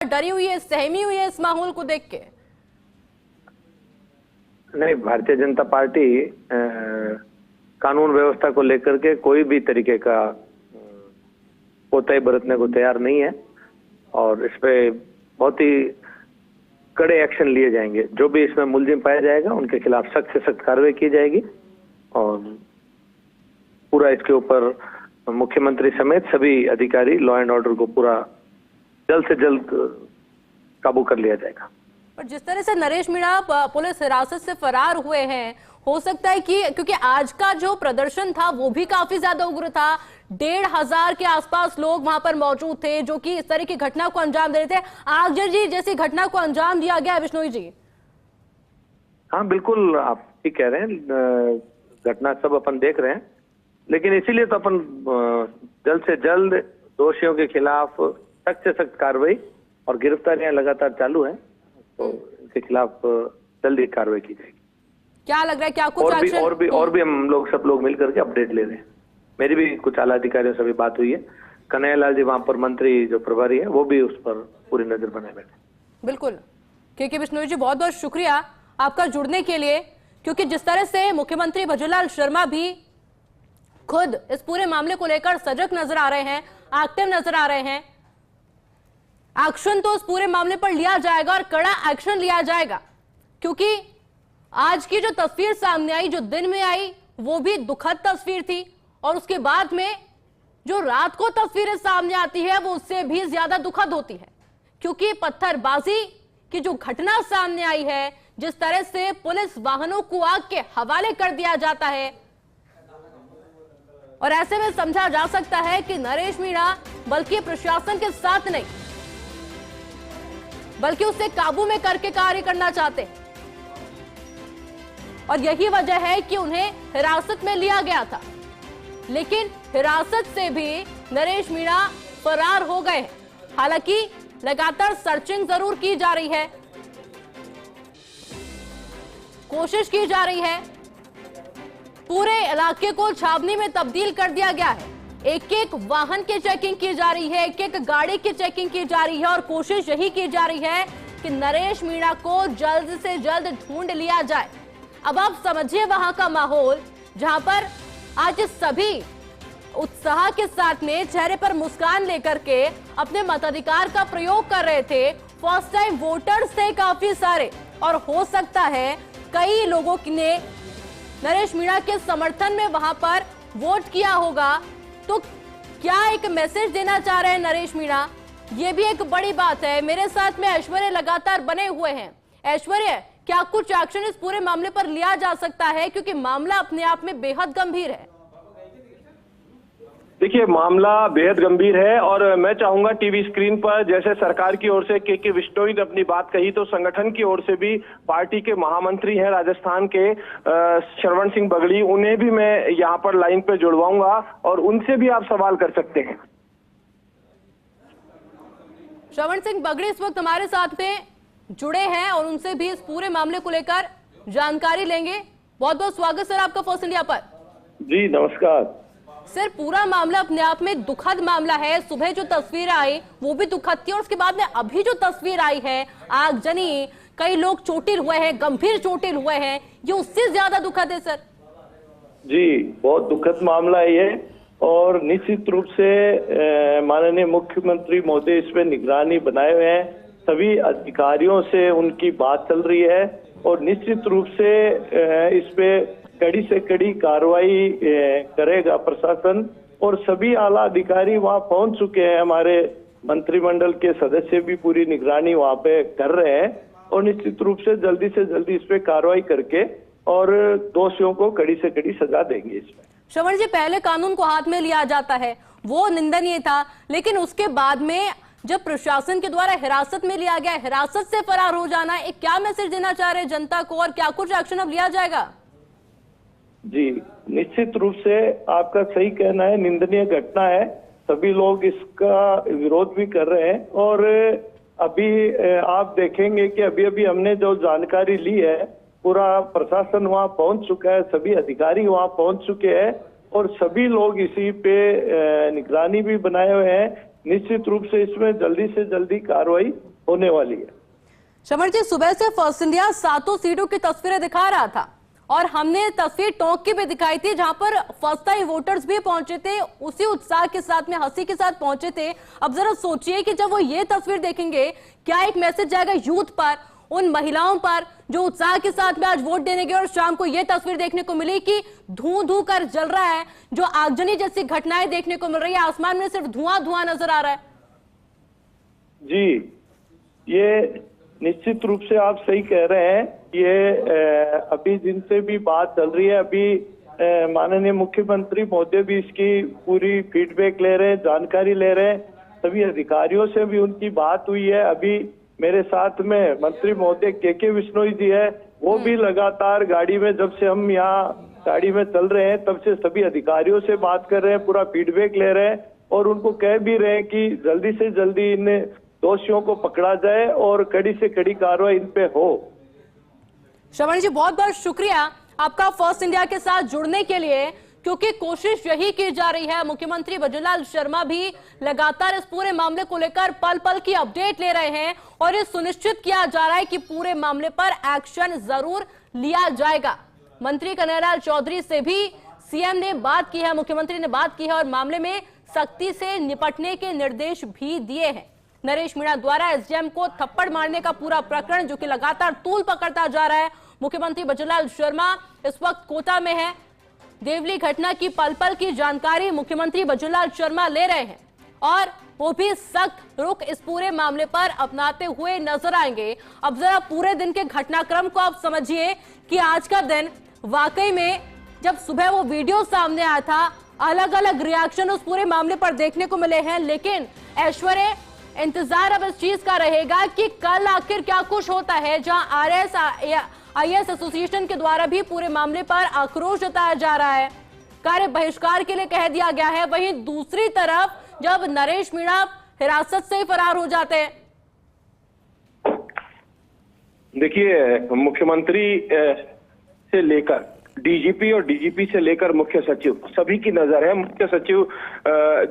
डरी हुई है, सहमी हुई है इस माहौल को देख के? नहीं, भारतीय जनता पार्टी कानून व्यवस्था को लेकर के कोई भी तरीके का कोताही बरतने को तैयार नहीं है और इस पे बहुत ही कड़े एक्शन लिए जाएंगे। जो भी इसमें मुलजिम पाया जाएगा उनके खिलाफ सख्त से सख्त कार्रवाई की जाएगी और पूरा इसके ऊपर मुख्यमंत्री समेत सभी अधिकारी लॉ एंड ऑर्डर को पूरा जल्द से जल्द काबू कर लिया जाएगा। पर जिस तरह से नरेश मीणा पुलिस हिरासत से फरार हुए हैं, हो सकता है कि क्योंकि आज का जो प्रदर्शन था वो भी काफी ज्यादा उग्र था, 1,500 के आसपास लोग वहां पर मौजूद थे जो कि इस तरह की घटना को अंजाम दे रहे थे। आगजनी जैसी घटना को अंजाम दिया गया बिश्नोई जी। हाँ बिल्कुल, आप ठीक कह रहे हैं, घटना सब अपन देख रहे हैं, लेकिन इसीलिए तो अपन जल्द से जल्द दोषियों के खिलाफ सख्त से सख्त कार्रवाई और गिरफ्तारियां लगातार चालू हैं, तो इनके खिलाफ जल्दी कार्रवाई की जाएगी। क्या लग रहा है, क्या कुछ और भी हम लोग सब लोग मिलकर के अपडेट ले रहे हैं। मेरी भी कुछ आला अधिकारियों से भी बात हुई है। कन्हैयालाल जी वहां पर मंत्री जो प्रभारी है वो भी उस पर पूरी नजर बनाए बैठे। बिल्कुल, के बिश्नोई जी बहुत बहुत शुक्रिया आपका जुड़ने के लिए, क्योंकि जिस तरह से मुख्यमंत्री भजनलाल शर्मा भी खुद इस पूरे मामले को लेकर सजग नजर आ रहे हैं, एक्टिव नजर आ रहे हैं। एक्शन तो इस पूरे मामले पर लिया जाएगा और कड़ा एक्शन लिया जाएगा, क्योंकि आज की जो तस्वीर सामने आई, जो दिन में आई, वो भी दुखद तस्वीर थी और उसके बाद में जो रात को तस्वीरें सामने आती है वो उससे भी ज्यादा दुखद होती है, क्योंकि पत्थरबाजी की जो घटना सामने आई है, जिस तरह से पुलिस वाहनों को आग के हवाले कर दिया जाता है, और ऐसे में समझा जा सकता है कि नरेश मीणा बल्कि प्रशासन के साथ नहीं बल्कि उसे काबू में करके कार्य करना चाहते हैं, और यही वजह है कि उन्हें हिरासत में लिया गया था। लेकिन हिरासत से भी नरेश मीणा फरार हो गए हैं। हालांकि लगातार सर्चिंग जरूर की जा रही है, कोशिश की जा रही है, पूरे इलाके को छावनी में तब्दील कर दिया गया है। एक एक वाहन की चेकिंग की जा रही है, एक एक गाड़ी की चेकिंग की जा रही है और कोशिश यही की जा रही है कि नरेश मीणा को जल्द से जल्द ढूंढ लिया जाए। अब आप समझिए वहां का माहौल, जहां पर आज सभी उत्साह के साथ में चेहरे पर मुस्कान लेकर के अपने मताधिकार का प्रयोग कर रहे थे। फर्स्ट टाइम वोटर्स थे काफी सारे, और हो सकता है कई लोगों ने नरेश मीणा के समर्थन में वहां पर वोट किया होगा। तो क्या एक मैसेज देना चाह रहे हैं नरेश मीणा, ये भी एक बड़ी बात है। मेरे साथ में ऐश्वर्य लगातार बने हुए हैं। ऐश्वर्य, क्या कुछ एक्शन इस पूरे मामले पर लिया जा सकता है, क्योंकि मामला अपने आप में बेहद गंभीर है? देखिए, मामला बेहद गंभीर है और मैं चाहूंगा टीवी स्क्रीन पर जैसे सरकार की ओर से के बिश्नोई ने अपनी बात कही, तो संगठन की ओर से भी पार्टी के महामंत्री हैं राजस्थान के श्रवण सिंह बगड़ी, उन्हें भी मैं यहाँ पर लाइन पे जुड़वाऊंगा और उनसे भी आप सवाल कर सकते हैं। श्रवण सिंह बगड़ी इस वक्त हमारे साथ में जुड़े हैं और उनसे भी इस पूरे मामले को लेकर जानकारी लेंगे। बहुत बहुत स्वागत सर आपका फर्स्ट इंडिया पर। जी नमस्कार सर, पूरा मामला अपने आप में दुखद मामला है। सुबह जो तस्वीर आई वो भी दुखद थी और उसके बाद में अभी जो तस्वीर आई है आगजनी, कई लोग चोटिल हुए हैं, गंभीर चोटिल हुए हैं, ये उससे ज्यादा दुखद है सर। जी, बहुत दुखद मामला है ये, और निश्चित रूप से माननीय मुख्यमंत्री महोदय इस पे निगरानी बनाए हुए हैं। सभी अधिकारियों से उनकी बात चल रही है और निश्चित रूप से इस पे कड़ी से कड़ी कार्रवाई करेगा प्रशासन, और सभी आला अधिकारी वहां पहुंच चुके हैं। हमारे मंत्रिमंडल के सदस्य भी पूरी निगरानी वहां पे कर रहे हैं और निश्चित रूप से जल्दी इस पे कार्रवाई करके और दोषियों को कड़ी से कड़ी सजा देंगे। इसमें श्रवण जी, पहले कानून को हाथ में लिया जाता है, वो निंदनीय था, लेकिन उसके बाद में जब प्रशासन के द्वारा हिरासत में लिया गया, हिरासत से फरार हो जाना, एक क्या मैसेज देना चाह रहे हैं जनता को, और क्या कुछ एक्शन अब लिया जाएगा? जी, निश्चित रूप से आपका सही कहना है, निंदनीय घटना है, सभी लोग इसका विरोध भी कर रहे हैं। और अभी आप देखेंगे कि अभी हमने जो जानकारी ली है, पूरा प्रशासन वहां पहुंच चुका है, सभी अधिकारी वहां पहुंच चुके हैं और सभी लोग इसी पे निगरानी भी बनाए हुए हैं। निश्चित रूप से इसमें जल्दी से जल्दी कार्रवाई होने वाली है। श्रवण जी, सुबह से फर्स्ट इंडिया 7 सीटों की तस्वीरें दिखा रहा था और हमने तस्वीर टोंक की भी दिखाई थी, जहां पर फर्स्ट टाइम वोटर्स भी पहुंचे थे, उसी उत्साह के साथ में, हंसी के साथ पहुंचे थे। अब जरा सोचिए कि जब वो ये तस्वीर देखेंगे, क्या एक मैसेज जाएगा यूथ पर, उन महिलाओं पर जो उत्साह के साथ में आज वोट देने गए और शाम को ये तस्वीर देखने को मिली कि धू कर जल रहा है, जो आगजनी जैसी घटनाएं देखने को मिल रही है, आसमान में सिर्फ धुआं नजर आ रहा है। जी, ये निश्चित रूप से आप सही कह रहे हैं। ये अभी जिनसे भी बात चल रही है, अभी माननीय मुख्यमंत्री महोदय भी इसकी पूरी फीडबैक ले रहे हैं, जानकारी ले रहे हैं। सभी अधिकारियों से भी उनकी बात हुई है। अभी मेरे साथ में मंत्री महोदय के बिश्नोई जी है, वो भी लगातार गाड़ी में, जब से हम यहाँ गाड़ी में चल रहे हैं तब से सभी अधिकारियों से बात कर रहे हैं, पूरा फीडबैक ले रहे हैं और उनको कह भी रहे हैं कि जल्दी से जल्दी इन दोषियों को पकड़ा जाए और कड़ी से कड़ी कार्रवाई इन पे हो। श्रवण जी, बहुत बहुत शुक्रिया आपका फर्स्ट इंडिया के साथ जुड़ने के लिए, क्योंकि कोशिश यही की जा रही है। मुख्यमंत्री भजनलाल शर्मा भी लगातार इस पूरे मामले को लेकर पल पल की अपडेट ले रहे हैं और ये सुनिश्चित किया जा रहा है कि पूरे मामले पर एक्शन जरूर लिया जाएगा। मंत्री कन्हैयालाल चौधरी से भी सीएम ने बात की है, मुख्यमंत्री ने बात की है और मामले में सख्ती से निपटने के निर्देश भी दिए हैं। नरेश मीणा द्वारा एसडीएम को थप्पड़ मारने का पूरा प्रकरण जो कि लगातार तूल पकड़ता जा रहा है, मुख्यमंत्री भजनलाल शर्मा इस वक्त कोटा में है। देवली घटना की पल पल की जानकारी मुख्यमंत्री भजनलाल शर्मा ले रहे हैं और वो भी सख्त रुख इस पूरे मामले पर अपनाते हुए नजर आएंगे। अब जरा पूरे दिन के घटनाक्रम को आप समझिए कि आज का दिन वाकई में, जब सुबह वो वीडियो सामने आया था, अलग अलग रिएक्शन उस पूरे मामले पर देखने को मिले हैं। लेकिन ऐश्वर्य, इंतजार अब इस चीज का रहेगा कि कल आखिर क्या कुछ होता है, जहां आईएएस एसोसिएशन के द्वारा भी पूरे मामले पर आक्रोश जताया जा रहा है, कार्य बहिष्कार के लिए कह दिया गया है। वहीं दूसरी तरफ जब नरेश मीणा हिरासत से फरार हो जाते हैं। देखिए, मुख्यमंत्री से लेकर डीजीपी और डीजीपी से लेकर मुख्य सचिव, सभी की नजर है। मुख्य सचिव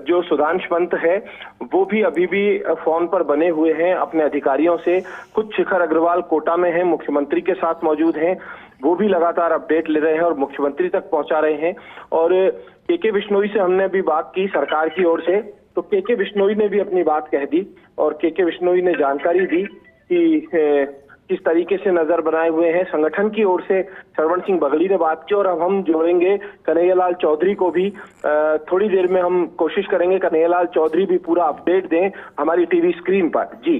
जो सुधांश पंत है, वो भी अभी भी फोन पर बने हुए हैं अपने अधिकारियों से। खुद शिखर अग्रवाल कोटा में है, मुख्यमंत्री के साथ मौजूद हैं, वो भी लगातार अपडेट ले रहे हैं और मुख्यमंत्री तक पहुंचा रहे हैं। और के बिश्नोई से हमने भी बात की सरकार की ओर से, तो के बिश्नोई ने भी अपनी बात कह दी और के बिश्नोई ने जानकारी दी कि किस तरीके से नजर बनाए हुए हैं। संगठन की ओर से श्रवण सिंह बगली ने बात की और अब हम जोड़ेंगे कन्हैयालाल चौधरी को भी। थोड़ी देर में हम कोशिश करेंगे कन्हैयालाल चौधरी भी पूरा अपडेट दें हमारी टीवी स्क्रीन पर। जी,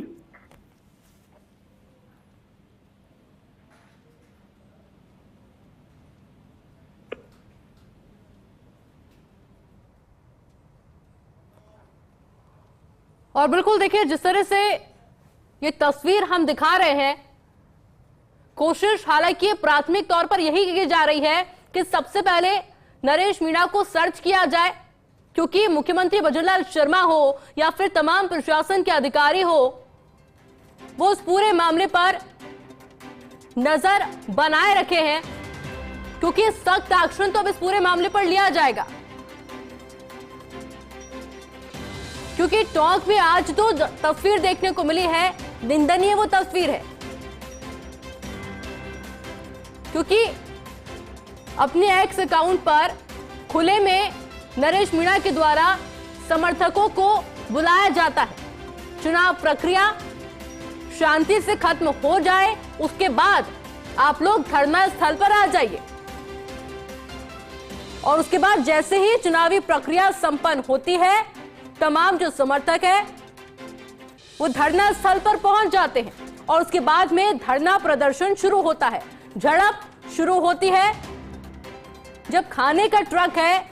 और बिल्कुल देखिए, जिस तरह से ये तस्वीर हम दिखा रहे हैं, कोशिश हालांकि प्राथमिक तौर पर यही की जा रही है कि सबसे पहले नरेश मीणा को सर्च किया जाए, क्योंकि मुख्यमंत्री भजनलाल शर्मा हो या फिर तमाम प्रशासन के अधिकारी हो, वो उस पूरे मामले पर नजर बनाए रखे हैं, क्योंकि सख्त एक्शन तो अब इस पूरे मामले पर लिया जाएगा। क्योंकि टोंक में आज जो तस्वीर देखने को मिली है, निंदनीय वो तस्वीर है, क्योंकि अपने एक्स अकाउंट पर खुले में नरेश मीणा के द्वारा समर्थकों को बुलाया जाता है। चुनाव प्रक्रिया शांति से खत्म हो जाए, उसके बाद आप लोग धरना स्थल पर आ जाइए, और उसके बाद जैसे ही चुनावी प्रक्रिया संपन्न होती है, तमाम जो समर्थक है वो धरना स्थल पर पहुंच जाते हैं और उसके बाद में धरना प्रदर्शन शुरू होता है। झड़प शुरू होती है जब खाने का ट्रक है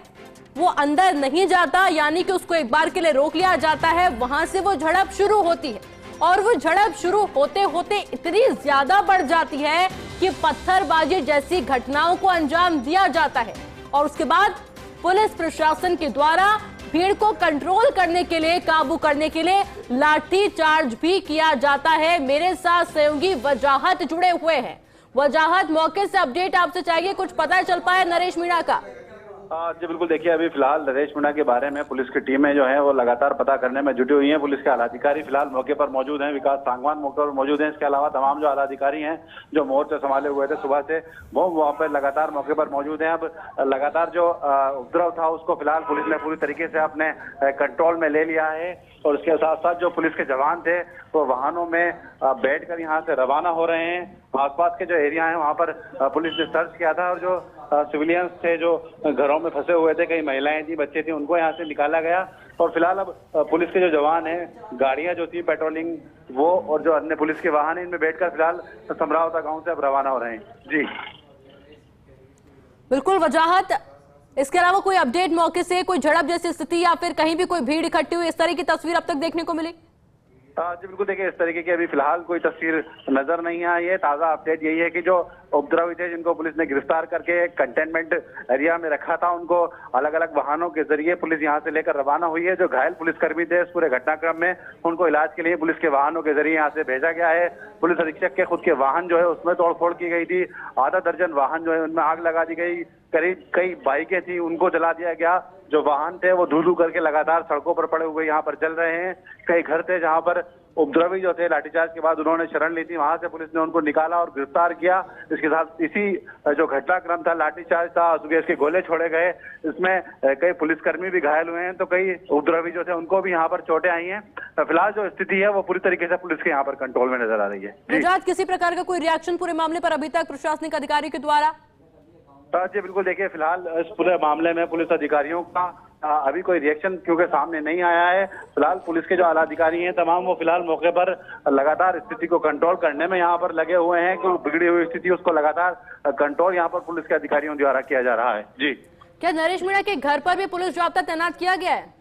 वो अंदर नहीं जाता, यानी कि उसको एक बार के लिए रोक लिया जाता है, वहां से वो झड़प शुरू होती है और वो झड़प शुरू होते होते इतनी ज्यादा बढ़ जाती है कि पत्थरबाजी जैसी घटनाओं को अंजाम दिया जाता है और उसके बाद पुलिस प्रशासन के द्वारा भीड़ को कंट्रोल करने के लिए, काबू करने के लिए लाठी चार्ज भी किया जाता है। मेरे साथ सहयोगी वजाहत जुड़े हुए हैं। वजाहत, मौके से अपडेट आपसे चाहिए, कुछ पता चल पाया नरेश मीणा का? जी बिल्कुल, देखिए अभी फिलहाल नरेश मीणा के बारे में पुलिस की टीमें जो है वो लगातार पता करने में जुटी हुई हैं। पुलिस के आलाधिकारी फिलहाल मौके पर मौजूद हैं, विकास सांगवान मौके पर मौजूद हैं। इसके अलावा तमाम जो आलाधिकारी हैं जो मोर्चे संभाले हुए थे सुबह से, वो वहाँ पर लगातार मौके पर मौजूद हैं। अब लगातार जो उपद्रव था उसको फिलहाल पुलिस ने पूरी तरीके से अपने कंट्रोल में ले लिया है और उसके साथ साथ जो पुलिस के जवान थे वो वाहनों में बैठकर यहाँ से रवाना हो रहे हैं। आसपास के जो एरिया हैं वहाँ पर पुलिस ने सर्च किया था और जो सिविलियंस थे जो घरों में फंसे हुए थे, कई महिलाएं थी, बच्चे थे, उनको यहाँ से निकाला गया। और फिलहाल अब पुलिस के जो जवान हैं, गाड़ियां जो थी पेट्रोलिंग वो और जो अन्य पुलिस के वाहन हैं, इनमें बैठकर फिलहाल समरावता गांव से अब रवाना हो रहे हैं। जी बिल्कुल वजाहत, इसके अलावा कोई अपडेट मौके से, कोई झड़प जैसी स्थिति या फिर कहीं भी कोई भीड़ इकट्ठी हुई, इस तरह की तस्वीर अब तक देखने को मिली? जी बिल्कुल, देखिए इस तरीके की अभी फिलहाल कोई तस्वीर नजर नहीं आई है। ताजा अपडेट यही है कि जो उपद्रवी थे जिनको पुलिस ने गिरफ्तार करके कंटेनमेंट एरिया में रखा था, उनको अलग अलग वाहनों के जरिए पुलिस यहां से लेकर रवाना हुई है। जो घायल पुलिसकर्मी थे इस पूरे घटनाक्रम में, उनको इलाज के लिए पुलिस के वाहनों के जरिए यहां से भेजा गया है। पुलिस अधीक्षक के खुद के वाहन जो है उसमें तोड़फोड़ की गई थी। आधा दर्जन वाहन जो है उनमें आग लगा दी गई। करीब कई बाइकें थी उनको जला दिया गया। जो वाहन थे वो धू करके लगातार सड़कों पर पड़े हुए यहाँ पर जल रहे हैं। कई घर थे जहाँ पर उपद्रवी जो थे लाठीचार्ज के बाद उन्होंने शरण ली थी, वहां से पुलिस ने उनको निकाला और गिरफ्तार किया। इसके साथ इसी जो घटनाक्रम था, लाठीचार्ज था, गैस के गोले छोड़े गए, इसमें कई पुलिसकर्मी भी घायल हुए हैं, तो कई उपद्रवी जो थे उनको भी यहाँ पर चोटें आई हैं। फिलहाल जो स्थिति है वो पूरी तरीके से पुलिस के यहाँ पर कंट्रोल में नजर आ रही है। गुजरात, किसी प्रकार का कोई रिएक्शन पूरे मामले पर अभी तक प्रशासनिक अधिकारियों के द्वारा? जी बिल्कुल, देखिए फिलहाल इस पूरे मामले में पुलिस अधिकारियों का अभी कोई रिएक्शन क्योंकि सामने नहीं आया है। फिलहाल पुलिस के जो आलाधिकारी हैं तमाम वो फिलहाल मौके पर लगातार स्थिति को कंट्रोल करने में यहाँ पर लगे हुए हैं कि बिगड़ी हुई स्थिति उसको लगातार कंट्रोल यहाँ पर पुलिस के अधिकारियों द्वारा किया जा रहा है। जी, क्या नरेश मीणा के घर पर भी पुलिस जाब्ता तैनात किया गया है?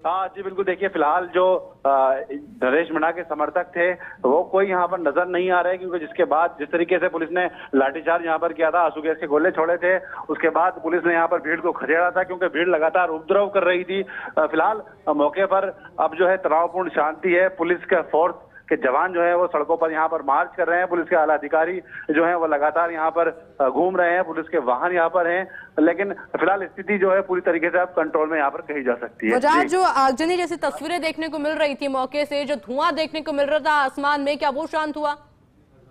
जी बिल्कुल, देखिए फिलहाल जो नरेश मीणा के समर्थक थे वो कोई यहाँ पर नजर नहीं आ रहे, क्योंकि जिसके बाद जिस तरीके से पुलिस ने लाठीचार्ज यहाँ पर किया था, आंसू गैस के गोले छोड़े थे, उसके बाद पुलिस ने यहाँ पर भीड़ को खदेड़ा था क्योंकि भीड़ लगातार उपद्रव कर रही थी। फिलहाल मौके पर अब जो है तनावपूर्ण शांति है। पुलिस का फोर्स के जवान जो है वो सड़कों पर यहाँ पर मार्च कर रहे हैं। पुलिस के आलाधिकारी जो है वो लगातार यहाँ पर घूम रहे हैं। पुलिस के वाहन यहाँ पर हैं, लेकिन फिलहाल स्थिति जो है पूरी तरीके से अब कंट्रोल में यहाँ पर कही जा सकती है। जो आगजनी जैसी तस्वीरें देखने को मिल रही थी मौके से, जो धुआं देखने को मिल रहा था आसमान में, क्या वो शांत हुआ?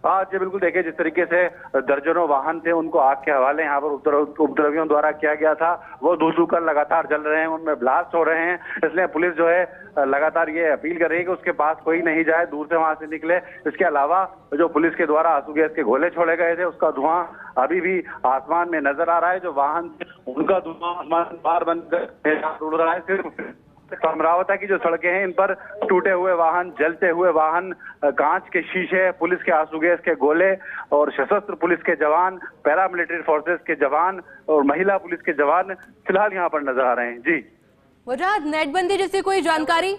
जी बिल्कुल, देखिए जिस तरीके से दर्जनों वाहन थे उनको आग के हवाले यहाँ पर उपद्रवियों द्वारा किया गया था, वो धू कर लगातार जल रहे हैं, उनमें ब्लास्ट हो रहे हैं। इसलिए पुलिस जो है लगातार ये अपील कर रही है कि उसके पास कोई नहीं जाए, दूर से वहां से निकले। इसके अलावा जो पुलिस के द्वारा आंसू गैस के गोले छोड़े गए थे उसका धुआं अभी भी आसमान में नजर आ रहा है। जो वाहन उनका धुआं आसमान बार बनकर उड़ रहा है। सिर्फ समरावता की जो सड़कें हैं इन पर टूटे हुए वाहन, जलते हुए वाहन, कांच के शीशे, पुलिस के आंसू गैस के गोले और सशस्त्र पुलिस के जवान, पैरामिलिट्री फोर्सेस के जवान और महिला पुलिस के जवान फिलहाल यहाँ पर नजर आ रहे हैं। जी वजाहत, नेटबंदी जैसी कोई जानकारी?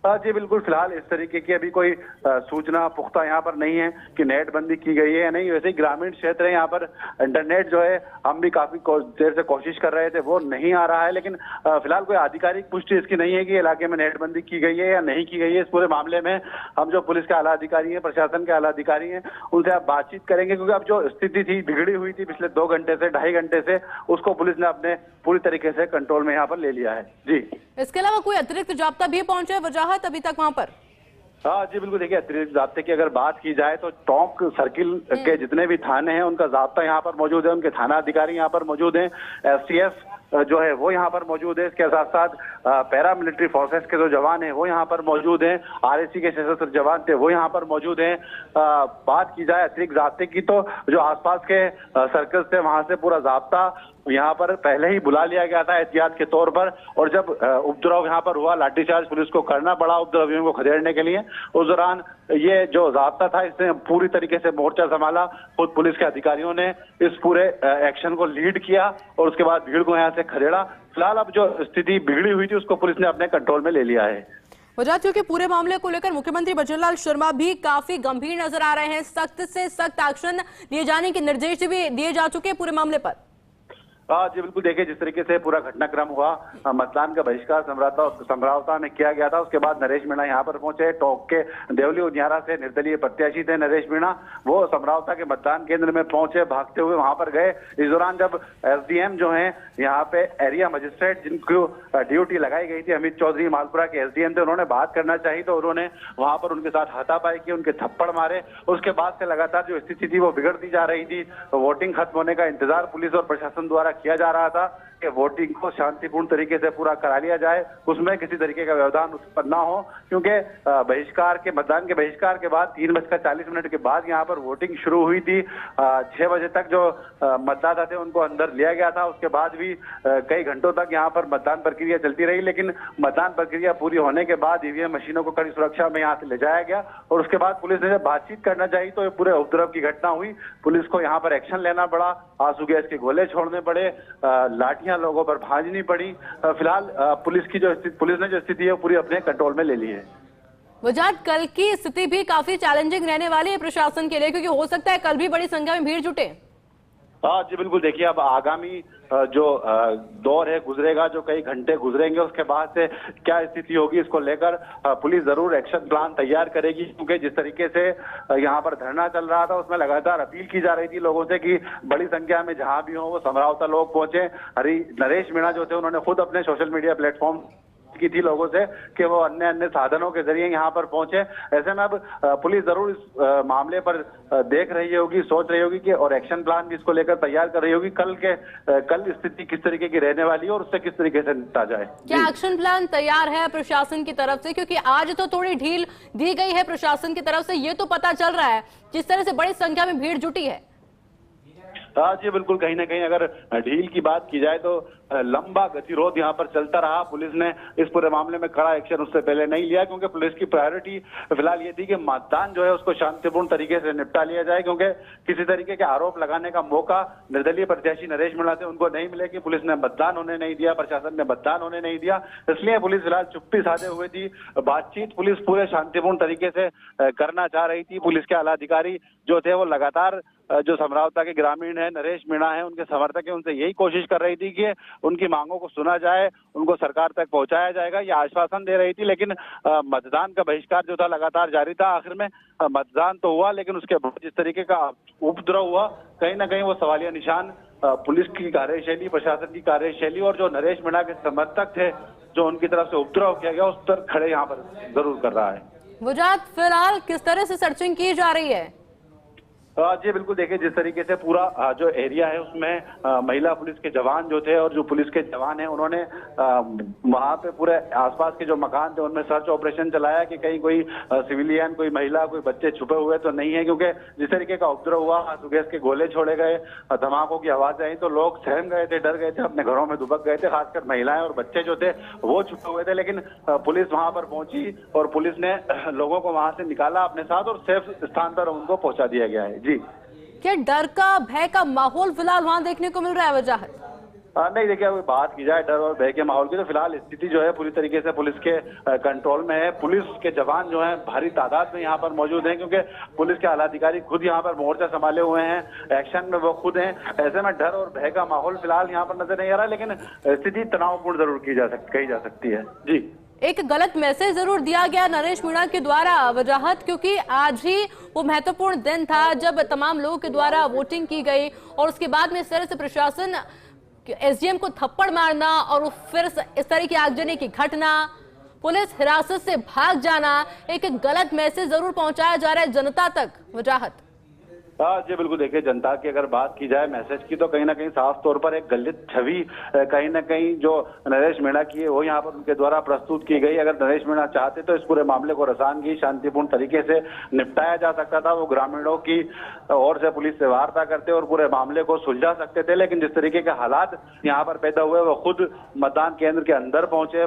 जी बिल्कुल, फिलहाल इस तरीके की अभी कोई सूचना पुख्ता यहाँ पर नहीं है कि नेट बंदी की गई है या नहीं। वैसे ही ग्रामीण क्षेत्र है, यहाँ पर इंटरनेट जो है हम भी काफी देर से कोशिश कर रहे थे, वो नहीं आ रहा है। लेकिन फिलहाल कोई आधिकारिक पुष्टि इसकी नहीं है कि इलाके में नेट बंदी की गई है या नहीं की गई है। इस पूरे मामले में हम जो पुलिस के आला अधिकारी हैं, प्रशासन के आला अधिकारी हैं, उनसे आप बातचीत करेंगे, क्योंकि अब जो स्थिति थी बिगड़ी हुई थी पिछले 2 घंटे से, 2.5 घंटे से, उसको पुलिस ने अपने पूरी तरीके से कंट्रोल में यहाँ पर ले लिया है। जी, इसके अलावा कोई अतिरिक्त जाब्ता भी पहुंचा है वजाहत अभी तक वहां पर? जी बिल्कुल, देखिए अतिरिक्त जाब्ते की अगर बात की जाए तो टोंक सर्किल के जितने भी थाने हैं उनका जाब्ता यहाँ पर मौजूद है, उनके थाना अधिकारी यहाँ पर मौजूद हैं, एसटीएफ जो है वो यहाँ पर मौजूद है। इसके साथ साथ पैरामिलिट्री फोर्सेस के जो जवान हैं वो यहाँ पर मौजूद हैं, आरएसी के सशस्त्र जवान थे वो यहाँ पर मौजूद हैं। बात की जाए अतिरिक्त जाब्ते की तो जो आसपास के सर्कल्स थे वहां से पूरा जाब्ता यहाँ पर पहले ही बुला लिया गया था एहतियात के तौर पर। और जब उपद्रव यहाँ पर हुआ, लाठीचार्ज पुलिस को करना पड़ा उपद्रवियों को खदेड़ने के लिए, उस दौरान ये जो जाब्ता था इसने पूरी तरीके से मोर्चा संभाला। खुद पुलिस के अधिकारियों ने इस पूरे एक्शन को लीड किया और उसके बाद भीड़ को यहाँ से खदेड़ा। फिलहाल अब जो स्थिति बिगड़ी हुई थी उसको पुलिस ने अपने कंट्रोल में ले लिया है। वजह क्योंकि पूरे मामले को लेकर मुख्यमंत्री भजनलाल शर्मा भी काफी गंभीर नजर आ रहे हैं, सख्त से सख्त एक्शन लिए जाने के निर्देश भी दिए जा चुके हैं पूरे मामले पर। जी बिल्कुल, देखिए जिस तरीके से पूरा घटनाक्रम हुआ, मतदान का बहिष्कार समरावता में किया गया था। उसके बाद नरेश मीणा यहाँ पर पहुंचे। टोंक के देवली उनियारा से निर्दलीय प्रत्याशी थे नरेश मीणा, वो समरावता के मतदान केंद्र में पहुंचे, भागते हुए वहां पर गए। इस दौरान जब एसडीएम जो है यहाँ पे एरिया मजिस्ट्रेट जिनको ड्यूटी लगाई गई थी, अमित चौधरी मालपुरा के एसडीएम थे, उन्होंने बात करना चाहिए तो उन्होंने वहां पर उनके साथ हाथापाई की, उनके थप्पड़ मारे। उसके बाद से लगातार जो स्थिति थी वो बिगड़ती जा रही थी। वोटिंग खत्म होने का इंतजार पुलिस और प्रशासन द्वारा किया जा रहा था कि वोटिंग को शांतिपूर्ण तरीके से पूरा करा लिया जाए, उसमें किसी तरीके का व्यवधान उत्पन्न ना हो, क्योंकि मतदान के बहिष्कार के बाद 3:40 के बाद यहाँ पर वोटिंग शुरू हुई थी। 6 बजे तक जो मतदाता थे उनको अंदर लिया गया था। उसके बाद भी कई घंटों तक यहाँ पर मतदान प्रक्रिया चलती रही, लेकिन मतदान प्रक्रिया पूरी होने के बाद ईवीएम मशीनों को कड़ी सुरक्षा में यहाँ से ले जाया गया और उसके बाद पुलिस ने जब बातचीत करना चाहिए तो पूरे उपद्रव की घटना हुई। पुलिस को यहाँ पर एक्शन लेना पड़ा, आंसू गैस के गोले छोड़ने पड़े, लाठियां लोगों पर भांजनी पड़ी। फिलहाल पुलिस ने जो स्थिति है पूरी अपने कंट्रोल में ले ली है। वजाहत, कल की स्थिति भी काफी चैलेंजिंग रहने वाली है प्रशासन के लिए, क्योंकि हो सकता है कल भी बड़ी संख्या में भीड़ जुटे। जी बिल्कुल, देखिए अब आगामी जो दौर है गुजरेगा, जो कई घंटे गुजरेंगे, उसके बाद से क्या स्थिति होगी इसको लेकर पुलिस जरूर एक्शन प्लान तैयार करेगी, क्योंकि जिस तरीके से यहाँ पर धरना चल रहा था उसमें लगातार अपील की जा रही थी लोगों से कि बड़ी संख्या में जहां भी हो वो समरावता लोग पहुंचे। नरेश मीणा जो थे उन्होंने खुद अपने सोशल मीडिया प्लेटफॉर्म की थी लोगों से कि वो अन्य साधनों के जरिए यहाँ पर पहुंचे। ऐसे में अब पुलिस जरूर इस मामले पर देख रही होगी, सोच रही होगी कि और एक्शन प्लान भी इसको लेकर तैयार कर रही होगी कल स्थिति किस तरीके की रहने वाली है और उससे किस तरीके से निपटा जाए। क्या एक्शन प्लान तैयार है प्रशासन की तरफ से? क्योंकि आज तो थोड़ी ढील दी गई है प्रशासन की तरफ से, ये तो पता चल रहा है जिस तरह से बड़ी संख्या में भीड़ जुटी है। जी बिल्कुल, कहीं ना कहीं अगर ढील की बात की जाए तो लंबा गतिरोध यहाँ पर चलता रहा। पुलिस ने इस पूरे मामले में कड़ा एक्शन उससे पहले नहीं लिया, क्योंकि पुलिस की प्रायोरिटी फिलहाल ये थी कि मतदान जो है उसको शांतिपूर्ण तरीके से निपटा लिया जाए, क्योंकि किसी तरीके के आरोप लगाने का मौका निर्दलीय प्रत्याशी नरेश मीणा थे उनको नहीं मिले कि पुलिस ने मतदान होने नहीं दिया, प्रशासन ने मतदान होने नहीं दिया। इसलिए पुलिस फिलहाल चुप्पी साधे हुए थी। बातचीत पुलिस पूरे शांतिपूर्ण तरीके से करना चाह रही थी। पुलिस के आला अधिकारी जो थे वो लगातार जो समरावता के ग्रामीण है, नरेश मीणा है, उनके समर्थक है, उनसे यही कोशिश कर रही थी कि उनकी मांगों को सुना जाए, उनको सरकार तक पहुंचाया जाएगा, ये आश्वासन दे रही थी। लेकिन मतदान का बहिष्कार जो था लगातार जारी था। आखिर में मतदान तो हुआ, लेकिन उसके बाद जिस तरीके का उपद्रव हुआ, कहीं ना कहीं वो सवालिया निशान पुलिस की कार्यशैली, प्रशासन की कार्यशैली और जो नरेश मीणा के समर्थक थे जो उनकी तरफ से उपद्रव किया गया उस पर खड़े यहाँ पर जरूर कर रहा है। वजाहत, फिलहाल किस तरह से सर्चिंग की जा रही है? जी बिल्कुल, देखिए जिस तरीके से पूरा जो एरिया है उसमें महिला पुलिस के जवान जो थे और जो पुलिस के जवान हैं उन्होंने वहां पे पूरे आसपास के जो मकान थे उनमें सर्च ऑपरेशन चलाया कि कहीं कोई सिविलियन, कोई महिला, कोई बच्चे छुपे हुए तो नहीं है, क्योंकि जिस तरीके का उपद्रव हुआ, आंसू गैस के गोले छोड़े गए, धमाकों की आवाजें आई तो लोग सहम गए थे, डर गए थे, अपने घरों में दुबक गए थे। खासकर महिलाएं और बच्चे जो थे वो छुपे हुए थे, लेकिन पुलिस वहां पर पहुंची और पुलिस ने लोगों को वहां से निकाला अपने साथ और सेफ स्थान पर उनको पहुंचा दिया गया है। जी, क्या डर का, भय का माहौल फिलहाल वहां देखने को मिल रहा है वजाहत? नहीं, देखिए अगर बात की जाए डर और भय के माहौल की तो फिलहाल स्थिति जो है पूरी तरीके से पुलिस के कंट्रोल में है। पुलिस के जवान जो हैं भारी तादाद में यहाँ पर मौजूद हैं, क्योंकि पुलिस के आलाधिकारी खुद यहाँ पर मोर्चा संभाले हुए हैं, एक्शन में वो खुद हैं। ऐसे में डर और भय का माहौल फिलहाल यहाँ पर नजर नहीं आ रहा, लेकिन स्थिति तनावपूर्ण जरूर कही जा सकती है। जी, एक गलत मैसेज जरूर दिया गया नरेश मीणा के द्वारा वजाहत, क्योंकि आज ही वो महत्वपूर्ण दिन था जब तमाम लोगों के द्वारा वोटिंग की गई और उसके बाद में इस तरह से प्रशासन एसडीएम को थप्पड़ मारना और फिर इस तरह की आगजनी की घटना, पुलिस हिरासत से भाग जाना, एक गलत मैसेज जरूर पहुंचाया जा रहा है जनता तक वजाहत। जी बिल्कुल, देखिए जनता की अगर बात की जाए मैसेज की तो कहीं ना कहीं साफ तौर पर एक गलत छवि कहीं ना कहीं जो नरेश मीणा की है वो यहाँ पर उनके द्वारा प्रस्तुत की गई। अगर नरेश मीणा चाहते तो इस पूरे मामले को रसानगी शांतिपूर्ण तरीके से निपटाया जा सकता था। वो ग्रामीणों की ओर से पुलिस से वार्ता करते और पूरे मामले को सुलझा सकते थे, लेकिन जिस तरीके के हालात यहाँ पर पैदा हुए वो खुद मतदान केंद्र के अंदर पहुंचे,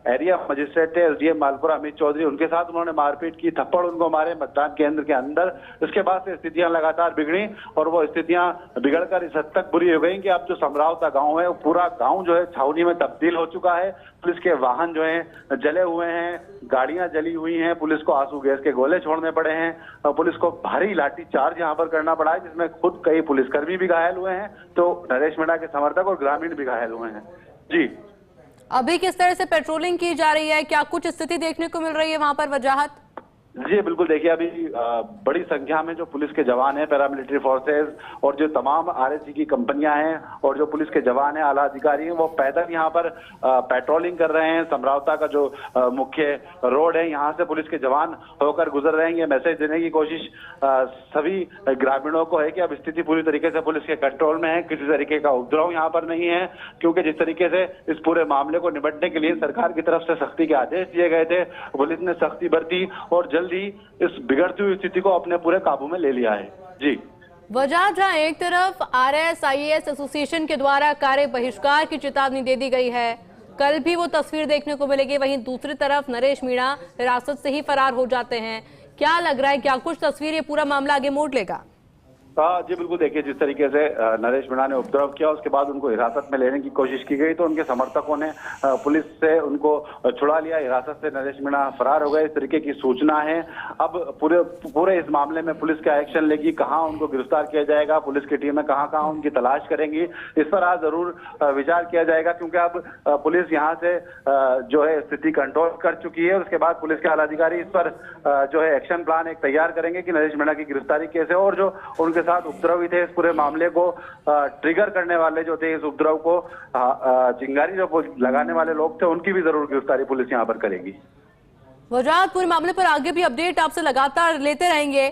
एरिया मजिस्ट्रेट थे एसडीएम मालपुरा अमित चौधरी, उनके साथ उन्होंने मारपीट की, थप्पड़ उनको मारे मतदान केंद्र के अंदर। इसके बाद से स्थितियां लगातार बिगड़ी और वो स्थितियां बिगड़कर इस हद तक बुरी हो गई कि अब जो समरावता गांव है वो पूरा गांव जो है छावनी में तब्दील हो चुका है। पुलिस के वाहन जो है जले हुए हैं, गाड़ियां जली हुई हैं, पुलिस को आंसू गैस के गोले छोड़ने पड़े हैं, पुलिस को भारी लाठी चार्ज यहां पर करना पड़ा है, जिसमें खुद कई पुलिसकर्मी भी घायल हुए हैं, तो नरेश मीणा के समर्थक और ग्रामीण भी घायल हुए हैं। जी, अभी किस तरह से पेट्रोलिंग की जा रही है, क्या कुछ स्थिति देखने को मिल रही है वहां पर वजाहत? जी बिल्कुल, देखिए अभी बड़ी संख्या में जो पुलिस के जवान हैं, पैरामिलिट्री फोर्सेस और जो तमाम आरएसी की कंपनियां हैं और जो पुलिस के जवान हैं, आला अधिकारी हैं, वो पैदल यहाँ पर पेट्रोलिंग कर रहे हैं। समरावता का जो मुख्य रोड है, यहाँ से पुलिस के जवान होकर गुजर रहे हैं। ये मैसेज देने की कोशिश सभी ग्रामीणों को है कि अब स्थिति पूरी तरीके से पुलिस के कंट्रोल में है, किसी तरीके का उपद्रव यहाँ पर नहीं है, क्योंकि जिस तरीके से इस पूरे मामले को निपटने के लिए सरकार की तरफ से सख्ती के आदेश दिए गए थे, पुलिस ने सख्ती बरती और जल्दी इस बिगड़ती हुई स्थिति को अपने पूरे काबू में ले लिया है। जी, वजह जहां एक तरफ RSIS एसोसिएशन के द्वारा कार्य बहिष्कार की चेतावनी दे दी गई है, कल भी वो तस्वीर देखने को मिलेगी, वहीं दूसरी तरफ नरेश मीणा हिरासत से ही फरार हो जाते हैं। क्या लग रहा है, क्या कुछ तस्वीर ये पूरा मामला आगे मोड़ लेगा? जी बिल्कुल, देखिए जिस तरीके से नरेश मीणा ने उपद्रव किया, उसके बाद उनको हिरासत में लेने की कोशिश की गई, तो उनके समर्थकों ने पुलिस से उनको छुड़ा लिया, हिरासत से नरेश मीणा फरार हो गए, इस तरीके की सूचना है। अब पूरे इस मामले में पुलिस क्या एक्शन लेगी, कहाँ उनको गिरफ्तार किया जाएगा, पुलिस की टीमें कहाँ उनकी तलाश करेंगी, इस पर आज जरूर विचार किया जाएगा, क्योंकि अब पुलिस यहाँ से जो है स्थिति कंट्रोल कर चुकी है। उसके बाद पुलिस के आला अधिकारी इस पर जो है एक्शन प्लान एक तैयार करेंगे कि नरेश मीणा की गिरफ्तारी कैसे, और जो उनके साथ उपद्रवी थे, इस पूरे मामले को ट्रिगर करने वाले जो थे, इस उपद्रव को चिंगारी जो लगाने वाले लोग थे, उनकी भी जरूर गिरफ्तारी पुलिस यहां पर करेगी। वजाहत, पूरे मामले पर आगे भी अपडेट आपसे लगातार लेते रहेंगे।